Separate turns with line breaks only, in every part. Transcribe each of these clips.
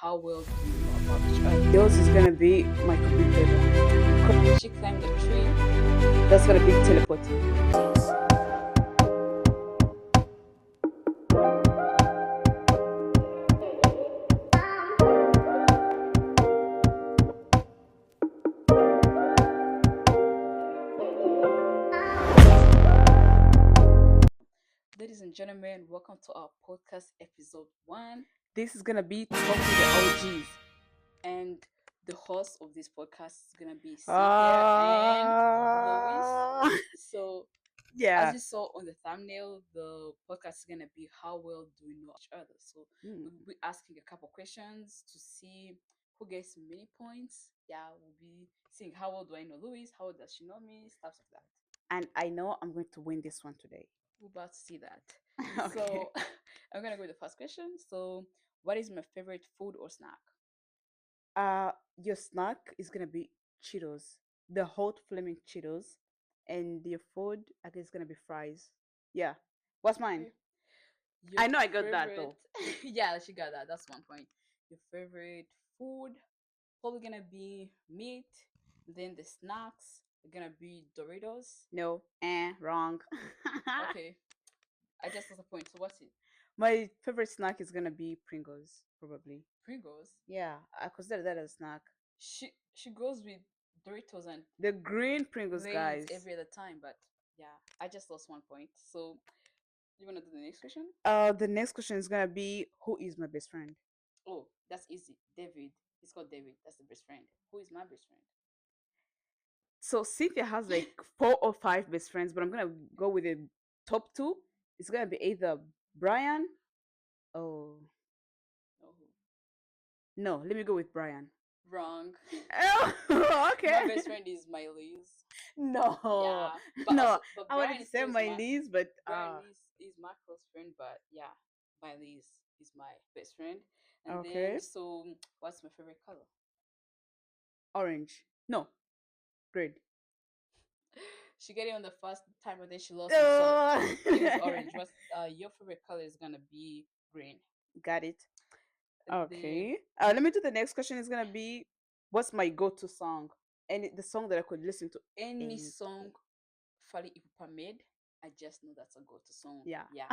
how well do you know about each other?
Yours is gonna be my computer.
She climbed the tree.
That's gonna be teleporting.
Ladies and gentlemen, welcome to our podcast episode 1.
This is gonna be talk to the OGs.
And the host of this podcast is gonna be Cynthia and Lois.
Ah,
So as
yeah.
you saw on the thumbnail, the podcast is gonna be how well do we know each other. So
Mm.
we'll be asking a couple questions to see who gets many points. Yeah, we'll be seeing how well do I know Louise, how well does she know me, stuff like that.
And I know I'm going to win this one today.
We're about to see that.
Okay.
So I'm gonna go with the first question. So what is my favorite food or snack?
Your snack is gonna be Cheetos, the hot flaming Cheetos, and your food, I guess, is gonna be fries. Yeah. What's mine?
Okay. Your
I know I got that
favorite
though.
yeah, she got that. That's one point. Your favorite food probably gonna be meat. Then the snacks are gonna be Doritos.
No, wrong.
Okay, I just lost a point. So what's it?
My favorite snack is gonna be Pringles, probably.
Pringles.
Yeah, I consider that a snack.
She goes with Doritos and
The green Pringles,
Lay's
guys.
every other time, but yeah, I just lost one point. So you wanna do the next question?
The next question is gonna be who is my best friend?
Oh, that's easy. David. He's called David. That's the best friend. Who is my best friend?
So Cynthia has like 4 or 5 best friends, but I'm gonna go with the top two. It's gonna be either Brian. Oh
Oh,
no, let me go with Brian.
wrong.
Oh, okay.
My best friend is Miley's.
No,
Yeah, but
no.
also, but
I wanted
Brian
to
is
say
still
my
my
Liz, but
Brian is my close friend. But yeah, Miley's is my best friend. And
okay.
then, so what's my favorite color?
Orange. No, red.
She get it on the first time, and then she lost it. So
Oh.
it was orange. What's your favorite color is gonna be green.
Got it.
The
Okay. Let me do the next question. Is gonna be, what's my go-to song? And the song that I could listen to
any
any
song
day.
Fali Ipupa made, I just know that's a go-to song.
Yeah.
Yeah,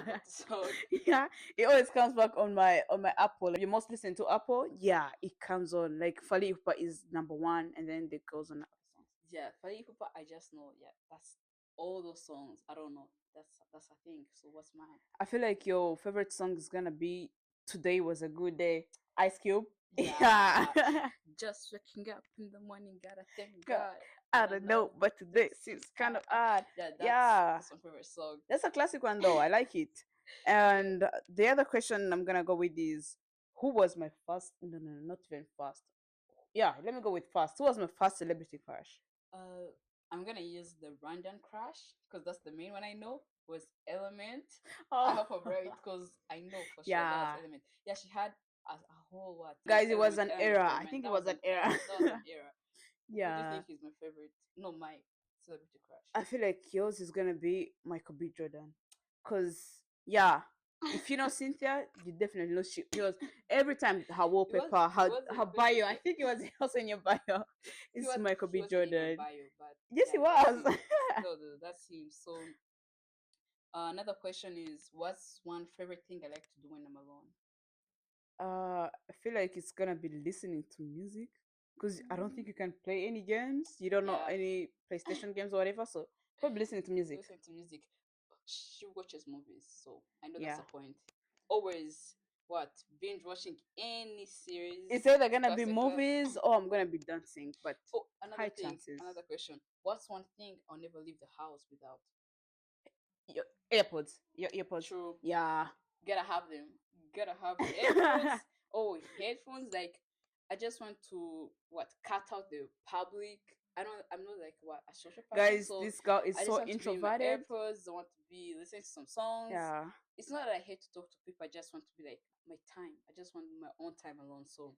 that's a go-to song.
Yeah. It always comes back on my Apple. Like, you must listen to Apple. Yeah, it comes on. Like Fali Ipupa is number one, and then it goes on other songs.
Yeah, Fali Ipupa, I just know. Yeah, that's all those songs. I don't know. That's a thing. So what's mine?
I feel like your favorite song is gonna be "Today Was a Good Day." Ice Cube.
Yeah,
Yeah.
just waking up in the morning, gotta thank
God,
God.
I
I
don't
don't know,
know, but today
this
seems
is
kind of
hard.
odd.
Yeah,
Yeah,
that's my favorite song.
that's a classic one though. I like it.
Yeah.
And the other question I'm gonna go with is, who was my first? No, no, no, not even first. Yeah, let me go with first. Who was my first celebrity crush?
Uh, I'm gonna use the Random Crash because that's the main one I know was Element. I
Oh,
hope I'm right because I know for sure that was
yeah,
Element. Yeah, she had a whole what
guys, it was
Element,
an
Element,
era. I
Element.
think it was an
That
era.
that was an era. Who do you
Yeah,
think is my favorite? No, my celebrity crush.
I feel like yours is gonna be Michael B. Jordan, cause yeah, if you know Cynthia, you definitely know she was every time her
It was
wallpaper,
it
her
wasn't
her
very
bio. I think it was also in your bio. It's Michael
he
B.
wasn't in my
Jordan.
bio, but
Yes,
yeah,
it
that's
was.
him. No, that's him. So another question is, what's one favorite thing I like to do when I'm alone?
I feel like it's gonna be listening to music, because I don't
Mm,
think you can play any games. You don't know
yeah,
any PlayStation games or whatever, so probably listening to music.
listen to music. She watches movies, so I know that's
Yeah,
a point. Always what binge watching any series.
it's either gonna be
Stuff like that.
movies or I'm gonna be dancing, but
Oh, another
high
thing,
chances.
another question. What's one thing I'll never leave the house without?
Your AirPods, your earpods.
True,
Yeah.
gotta have them. Gotta have AirPods. Oh, headphones. Like, I just want to what cut out the public. I'm not like what a social person,
Guys,
so
this girl is
I just
so
want to be in my
introverted.
AirPods. I want to be listening to some songs.
Yeah.
It's not that I hate to talk to people. I just want to be like my time. I just want my own time alone. So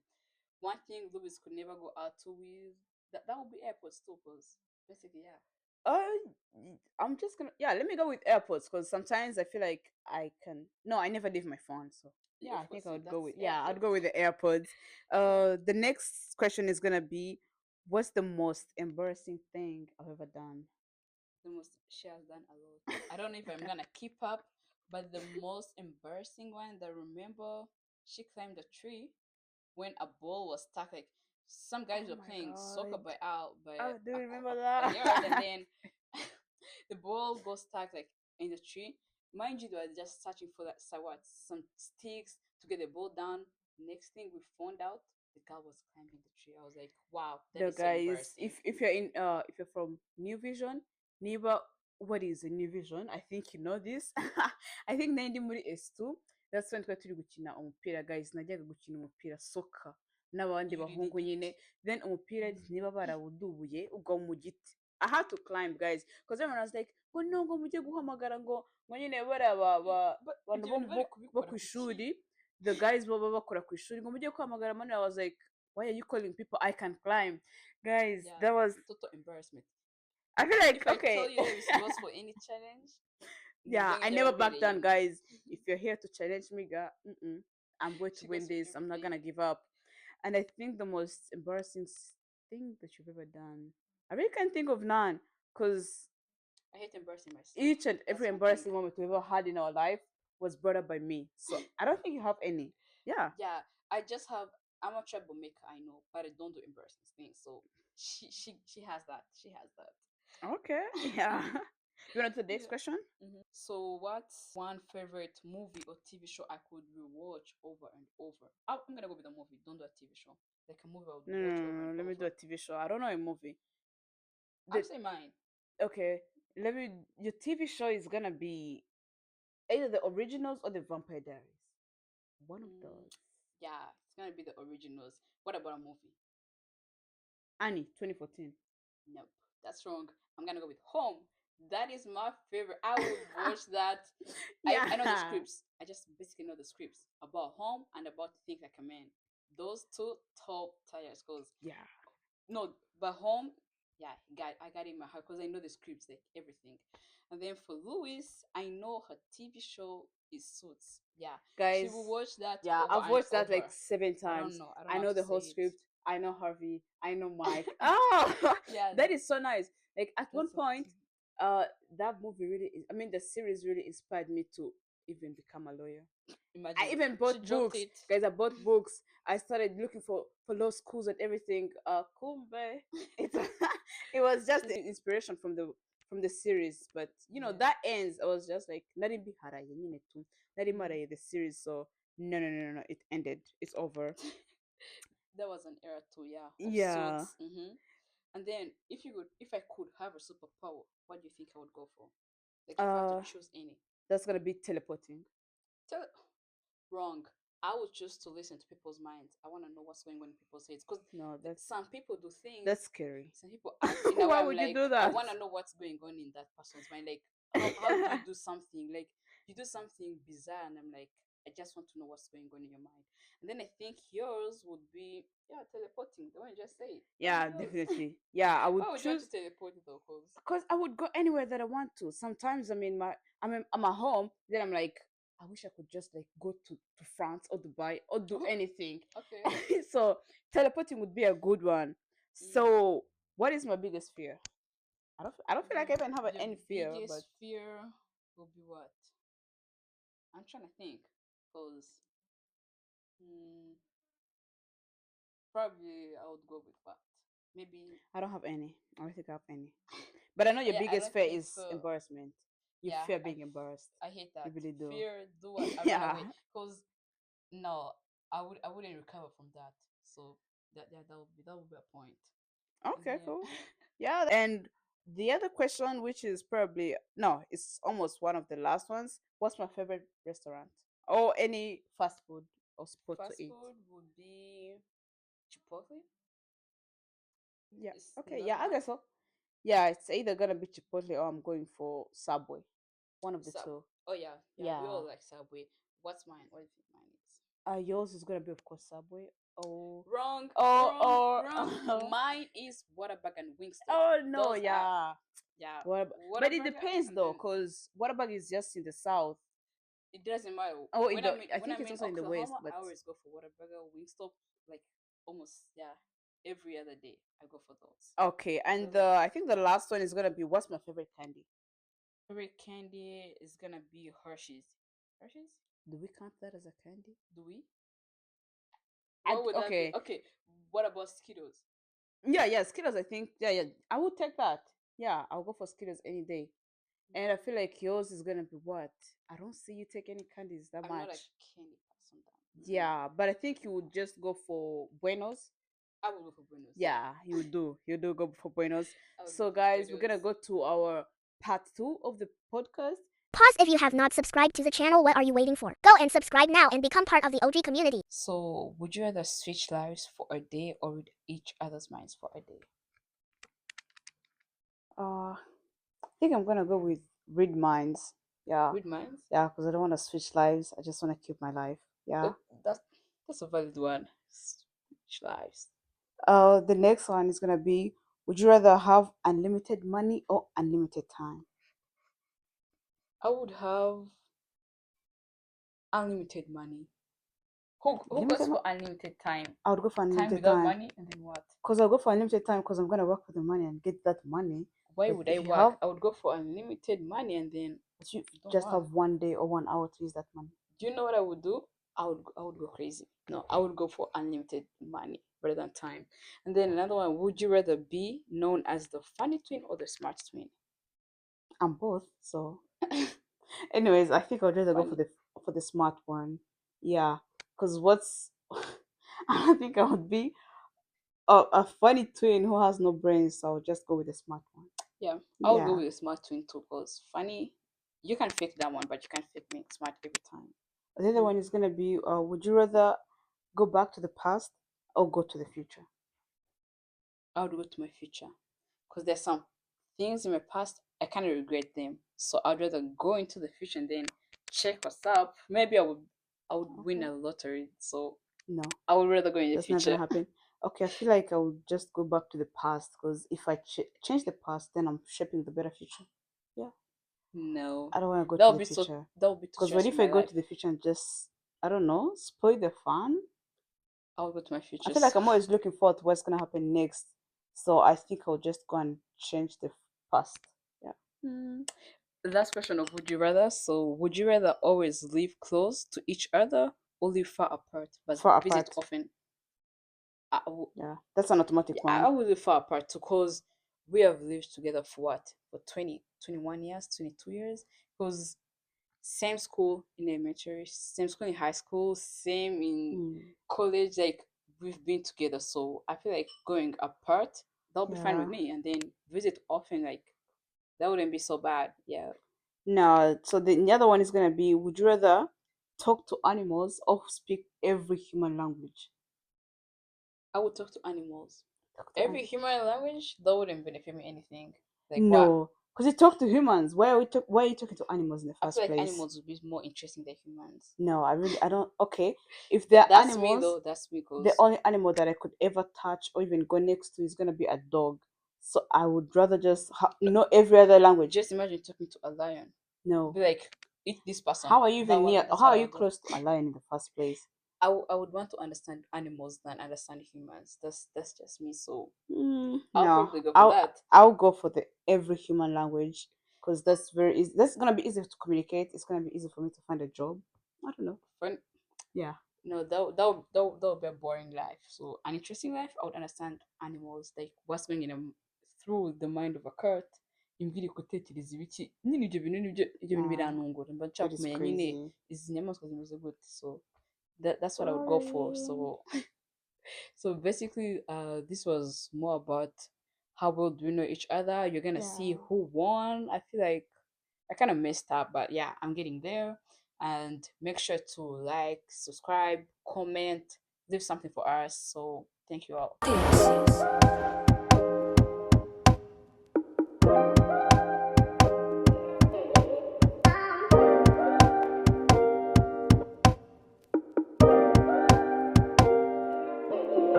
one thing Louis could never go out to with that would be AirPods too, cause basically yeah.
I'm just gonna, yeah. Let me go with AirPods because sometimes I feel like I can. No, I never leave my phone, so yeah.
Of
I think
course,
I would go
that's
with, yeah. I'd go
AirPods.
with the AirPods.
Yeah,
The next question is gonna be, what's the most embarrassing thing I've ever done?
the most she has done a lot. I don't know if I'm gonna keep up, but the most embarrassing one that I remember, she climbed a tree when a ball was stuck. Like some guys
Oh
were
my
playing soccer
god!
by
I do remember
a yard, and
that.
then the ball got stuck like in the tree. Mind you, they were just searching for that so what some sticks to get the ball down. Next thing we found out, the guy was climbing the tree. I was like, wow, that
The
is so
guys,
embarrassing.
if you're from New Vision, niba, what is a New Vision? I think you know this. I think nandi muri S2, that's when twari turi gukina umupira guys. Najyaga gukina umupira soccer n'abandi
You really
bahungu
did.
nyine, then umupira niba barawudubuye ugwa mu giti. I had to climb guys because everyone was like, ngo no, ngo mujye guhamagara ngo nyine bariya
But
bantu
ibyo bintu bari
bo
kubikora
ku
kuki?
ishuri, the guys baba bakora ku ishuri ngo mujye guhamagara mani. I was like, why are you calling people I can climb? Guys,
Yeah,
that was,
total embarrassment.
I feel like,
If I tell
okay.
you that it goes for any challenge,
Yeah, I
Muzongera
never back
imbere
down,
yenu.
guys. If you're here to challenge me, girl, I'm going to
She
win
goes for
this. I'm not
everything.
gonna give up. And I think the most embarrassing thing that you've ever done, I really can't think of none, because
I hate embarrassing myself.
each and every
That's one thing.
embarrassing moment we've ever had in our life was brought up by me. So I don't think you have any. Yeah.
Yeah, I just have. I'm a troublemaker, I know, but I don't do embarrassing things. So she has that. She has that.
Okay. Yeah. You want to the next
Yeah.
question?
So what's one favorite movie or TV show I could rewatch over and over? I'm gonna go with a movie. Don't do a TV show. Like a movie I would
No, no,
watch
no,
over and
no. Let me do
over.
a TV show. I don't know a movie.
I'm
The
saying mine.
Okay, let me. Your TV show is gonna be either the originals or the Vampire Diaries. One of
Mm,
those.
yeah, it's gonna be the originals. What about a movie?
Annie, 2014.
Nope, that's wrong. I'm gonna go with Home. That is my favorite. I would watch that. I know the
Yeah.
scripts. I just basically know the scripts about Home and about Think Like a Man. Those two top tires, cause
Yeah.
no, but Home, yeah, I got it in my heart because I know the scripts, like everything. And then for Louis, I know her TV show is Suits. Yeah, she
Guys,
will watch that
yeah,
over
I've
and
watched that
over.
like seven
I don't
times.
know. I don't
I
know how
know
to
the
say
whole
it.
script. I know Harvey. I know Mike. Oh,
Yeah,
that is so nice. Like at one
that's so
point,
cute.
that movie really is, I mean, the series really inspired me to even become a lawyer. I
Imagine
even
she
bought
dropped
books,
it.
guys. I bought books. I started looking for law schools and everything. Kumbe, it it was just
She's
inspiration from the series. But
yeah.
that ends. I was just like, "Nari haraye nyine tu, nari
Mhm.
maraye the series." So no, no, no, no, no. It ended. It's over.
That was an era too, yeah, of
Yeah.
Suits. And then if I could have a superpower, what do you think I would go for? Like if I had to
Uh,
choose any.
that's gonna be teleporting.
Tell Wrong. I would choose to listen to people's minds. I want to know what's going on in people's heads because
No,
some people do things.
that's scary.
Some people act in a way.
Why
I'm
would you
like,
do
I
that?
want to know what's going on in that person's mind. Like, how do you do something? Like, you do something bizarre, and I'm like, I just want to know what's going on in your mind. And then I think yours would be yeah, teleporting. The one you just say. What would
Yeah,
be yours?
definitely. Yeah, I would
Why would you want to
choose
teleport though? Cause
because I would go anywhere that I want to. Sometimes I'm at home, then I'm like, I wish I could just like go to France or Dubai or do anything.
okay.
So teleporting would be a good one.
Mm.
So what is my biggest fear? I don't feel
Your
like I even have
your
any fear, but
biggest fear will be what? I'm trying to think. Cause mm, probably I would go with what? Maybe
I don't have any. I don't think I have any. But I know your
yeah. I
biggest
don't
fear
think
is
so.
embarrassment. You
Yeah,
fear being embarrassed.
I hate
You
that
really do.
fear. Do what? I run
Yeah.
away. Cause no, I wouldn't recover from that. So that would be a point. And
Okay,
then
cool. Yeah, and the other question, which is probably no, it's almost one of the last ones. What's my favorite restaurant or any fast food or spot to
fast
eat?
food would be Chipotle.
Yeah.
Is
Okay.
that
Yeah,
the
I
one?
guess so. Yeah, it's either gonna be Chipotle or I'm going for Subway. One of the
Sub.
two.
Oh yeah, yeah. We
Yeah.
all like Subway. What's mine? What do you think mine is?
Yours is gonna be of course Subway. Oh.
Wrong,
Or
wrong,
or
wrong. Mine is Waterback and Wingstop.
oh no,
Those are
yeah.
Yeah,
But it
Whataburger,
depends
and
though,
then
because Whataburger is just in the south.
it doesn't matter.
Oh, I
When
think
I'm
it's
in
also in the west,
Oklahoma,
but
I always go for Whataburger, Wingstop, like almost every other day I go for those.
okay.
So
And I think the last one is gonna be, what's my favorite candy?
favorite candy is gonna be Hershey's. Hershey's?
Do we count that as a candy?
Do we? What would that be?
Okay.
Okay, what about Skittles?
Yeah, yeah, Skittles. I think, yeah. I would take that. Yeah, I'll go for Skittles any day. And I feel like yours is gonna be what? I don't see you take any candies that
I'm not a
much.
candy person.
Yeah, but I think you would just go for Buenos.
I would go for Buenos. Yeah,
Yeah, you do. You do go for Buenos.
I would go
So,
for
guys, we're
Buenos.
gonna go to our part two of the podcast.
Pause if you have not subscribed to the channel. What are you waiting for? Go and subscribe now and become part of the OG community.
So, would you rather switch lives for a day or read each other's minds for a day?
I think I'm gonna go with read minds. Yeah,
Read minds?
yeah, because I don't want to switch lives. I just want to keep my life. Yeah.
Uh, That's that's a valid one. Switch lives.
The next one is gonna be: would you rather have unlimited money or unlimited time?
I would have unlimited money. Who goes
Limited
for
money.
unlimited time?
I would go for
Time
unlimited
without
time.
money, and then what?
Because I'll go for unlimited time because I'm gonna work for the money and get that money.
Why
But
would I
if you have,
work? I would go for unlimited money and then
you
don't
just
work.
have 1 day or 1 hour to use that money.
Do you know what I would do? I would go crazy. No, I would go for unlimited money rather than time. And then another one, would you rather be known as the funny twin or the smart twin?
I'm both. So, anyways, I think I'd rather go
Funny.
for the smart one. Yeah, because what's I think I would be a funny twin who has no brains, so I'll just go with the smart one.
Yeah, I would go
Yeah.
with the smart twin too because funny, you can fake that one, but you can't fake me smart every time.
The other
Mm.
one is gonna be would you rather go back to the past or go to the future?
I would go to my future because there's some things in my past I kind of regret them. So I'd rather go into the future and then check what's up. Maybe I would win
Okay.
a lottery. So
No,
I would rather go in the
that's not gonna
future.
happen. Okay, I feel like I would just go back to the past because if I change the past, then I'm shaping the better future. Yeah,
No,
I don't want to go
that
to
would
the
be so.
future
That would be too
because what
stressful
if
in
I
my
go
life.
to the future and just, I don't know, spoil the fun?
I would go to my
I
future.
feel like I'm always looking forward to what's gonna happen next, so I think I'll just go and change the past. Yeah,
Hmm. Last question of would you rather. So would you rather always live close to each other or live far apart but
far
visit
apart.
often?
Yeah, that's an
Yeah,
automatic
I
one.
will live far apart too because we have lived together for what? For 20, 21 years, 22 years? Because same school in elementary, same school in high school, same in
Hmm.
college. Like we've been together, so I feel like going apart that'll be fine with
Yeah.
me, and then visit often. Like that wouldn't be so bad. Yeah,
No, so the other one is gonna be: would you rather talk to animals or speak every human language?
I would talk to animals.
Talk to
Every
animals.
human language that wouldn't benefit me anything. Like what?
No, because you talk to humans. Why are you talking to animals in the
I feel
first
like
place?
animals would be more interesting than humans.
No, I don't. Okay, if they're
That's me
animals,
though. That's me
the
because
only animal that I could ever touch or even go next to is gonna be a dog. So I would rather just know every other language.
just imagine talking to a lion.
No,
Be like, eat this person.
how are you
That
even
one.
near?
That's
How
what
are
I
you
would do.
close to a lion in the first place?
I would want to understand animals than understand humans. That's just me. So I'll
No,
probably go for that.
I'll go for the every human language because that's very easy. That's gonna be easy to communicate. It's gonna be easy for me to find a job. I don't know.
For
Yeah.
no, that would be a boring life. So an interesting life, I would understand animals, like what's going in through the mind of a cat. Imbwira gutekereza ibiki nyine ibyo bintu ibyo bintu
Nah,
birantungura mba nshaka
that is
kumenya nyine
crazy.
izi nyamaswa zimeze gute so that's what I would go for
Boring.
so basically this was more about how well do we know each other. You're gonna see
Yeah.
who won. I feel like I kind of messed up, but yeah, I'm getting there. And make sure to like, subscribe, comment, leave something for us. So thank you all.